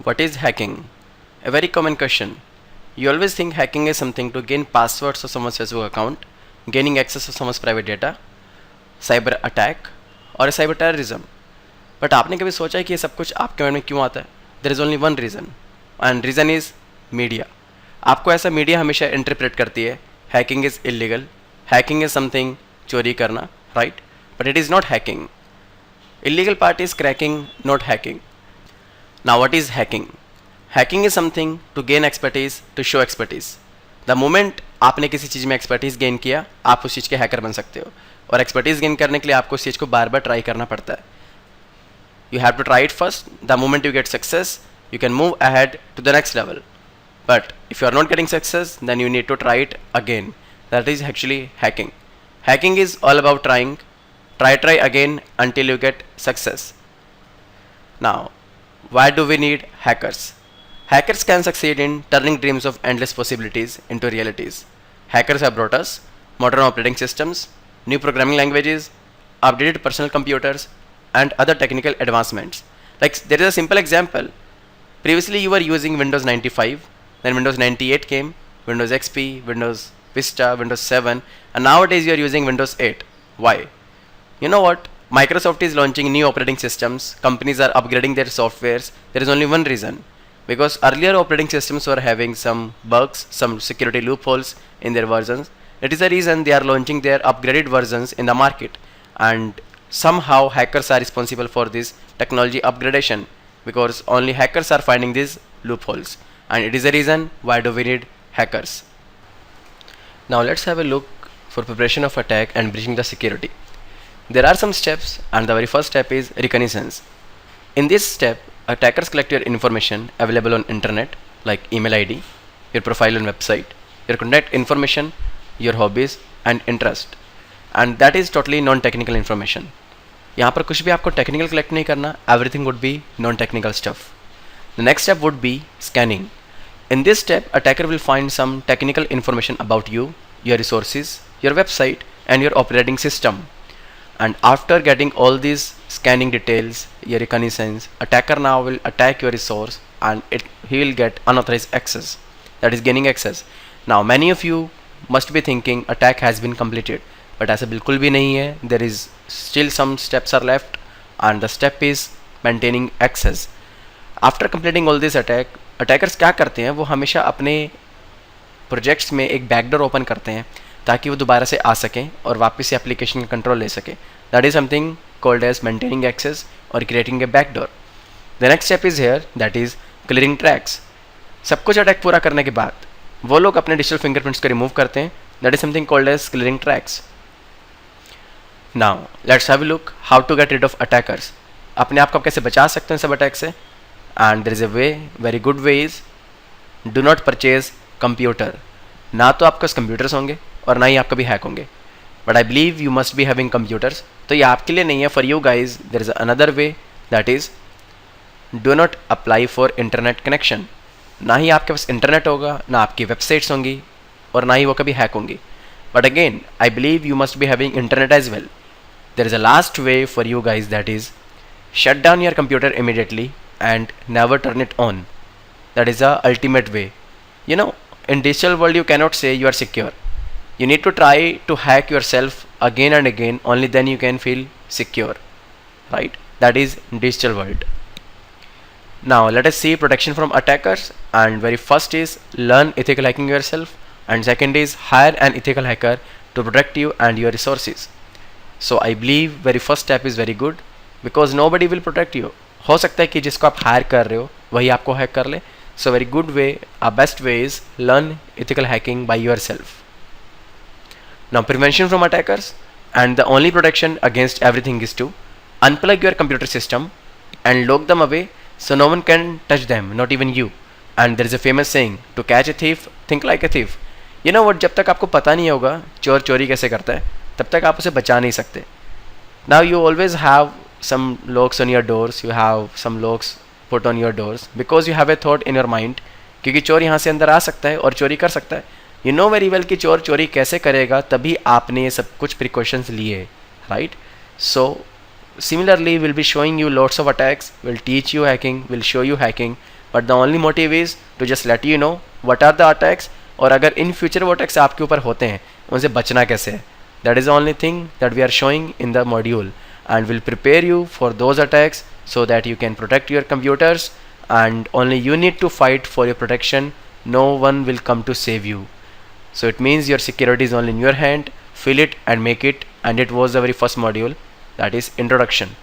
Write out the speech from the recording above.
What is hacking? A very common question. You always think hacking is something to gain passwords of someone's Facebook account, gaining access to someone's private data, cyber attack और cyber terrorism. But आपने कभी सोचा है कि ये सब कुछ आपके मन में क्यों आता है? There is only one reason and reason is media. आपको ऐसा मीडिया हमेशा इंटरप्रेट करती है hacking is illegal, hacking is something चोरी करना, right? But it is not hacking. Illegal part is cracking, not hacking. Now what is hacking? Hacking is something to gain expertise, to show expertise. The moment आपने किसी चीज़ में expertise gain किया, आप उस चीज़ के hacker बन सकते हो. और expertise gain करने के लिए आपको उस चीज़ को बार बार ट्राई करना पड़ता है. You have to try it first. The moment you get success, you can move ahead to the next level. But if you are not getting success, then you need to try it again. That is actually hacking. Hacking is all about trying. Try again until you get success. Now, why do we need hackers? Hackers can succeed in turning dreams of endless possibilities into realities. Hackers have brought us modern operating systems, new programming languages, updated personal computers, and other technical advancements. Like there is a simple example. Previously you were using Windows 95, then Windows 98 came, Windows XP, Windows Vista, Windows 7, and nowadays you are using Windows 8. Why? You know what? Microsoft is launching new operating systems, companies are upgrading their softwares. There is only one reason. Because earlier operating systems were having some bugs, some security loopholes in their versions. It is the reason they are launching their upgraded versions in the market. And somehow hackers are responsible for this technology upgradation, because only hackers are finding these loopholes. And it is the reason why do we need hackers. Now let's have a look for preparation of attack and breaching the security. There are some steps, and the very first step is reconnaissance. In this step, attackers collect your information available on internet like email ID, your profile on website, your contact information, your hobbies and interest, and that is totally non-technical information. यहाँ पर कुछ भी आपको technical collect नहीं करना, everything would be non-technical stuff. The next step would be scanning. In this step, attacker will find some technical information about you, your resources, your website and your operating system. And after getting all these scanning details, your reconnaissance, attacker now will attack your resource and he will get unauthorized access, that is gaining access. Now many of you must be thinking attack has been completed, but ऐसा बिल्कुल भी नहीं है. There is still some steps are left, and the step is maintaining access. After completing all this attack, attackers क्या करते हैं, वो हमेशा अपने प्रोजेक्ट्स में एक बैकडोर ओपन करते हैं ताकि वो दोबारा से आ सकें और वापस से एप्लीकेशन का कंट्रोल ले सकें. That is something called as maintaining access और creating a backdoor. The next step is here, that is clearing tracks. सब कुछ अटैक पूरा करने के बाद वो लोग अपने डिजिटल फिंगरप्रिंट्स को रिमूव करते हैं. That is something called as clearing tracks. Now let's have a look how to get rid of attackers. अपने आप को कैसे बचा सकते हैं सब अटैक से. And there is a way, very good way is do not purchase computer. ना तो आपके पास कंप्यूटर्स होंगे और ना ही आप कभी हैक होंगे, but I believe you must be having computers. तो ये आपके लिए नहीं है, for you guys there is another way, that is do not apply for internet connection. ना ही आपके पास इंटरनेट होगा, ना आपकी वेबसाइट्स होंगी और ना ही वो कभी हैक होंगी. But again I believe you must be having internet as well. There is a last way for you guys, that is shut down your computer immediately and never turn it on. That is a ultimate way. You know, in digital world you cannot say you are secure. You need to try to hack yourself again and again, only then you can feel secure, right? That is digital world. Now let us see protection from attackers, and very first is learn ethical hacking yourself, and second is hire an ethical hacker to protect you and your resources. So I believe very first step is very good, because nobody will protect you. हो सकता है कि जिसको आप higher कर रहे हो वही आपको हैक कर ले. So very good way, our best way is learn ethical hacking by yourself. Now prevention from attackers, and the only protection against everything is to unplug your computer system and lock them away so no one can touch them, not even you. And there is a famous saying, to catch a thief, think like a thief. You know what, जब तक आपको पता नहीं होगा चोर चोरी कैसे करता है, तब तक आप उसे बचा नहीं सकते. Now you always have some locks on your doors, you have some locks put on your doors because you have a thought in your mind, क्योंकि चोर यहाँ से अंदर आ सकता है और चोरी कर सकता है. You know very well कि चोर चोरी कैसे करेगा, तभी आपने ये सब कुछ precautions लिए, right? So similarly we'll be showing you lots of attacks, we'll teach you hacking, we'll show you hacking, but the only motive is to just let you know what are the attacks, और अगर in future वो attacks आपके ऊपर होते हैं उनसे बचना कैसे है. That is the only thing that we are showing in the module, and will prepare you for those attacks so that you can protect your computers, and only you need to fight for your protection. No one will come to save you. So it means your security is only in your hand. Fill it and make it. And it was the very first module, that is introduction.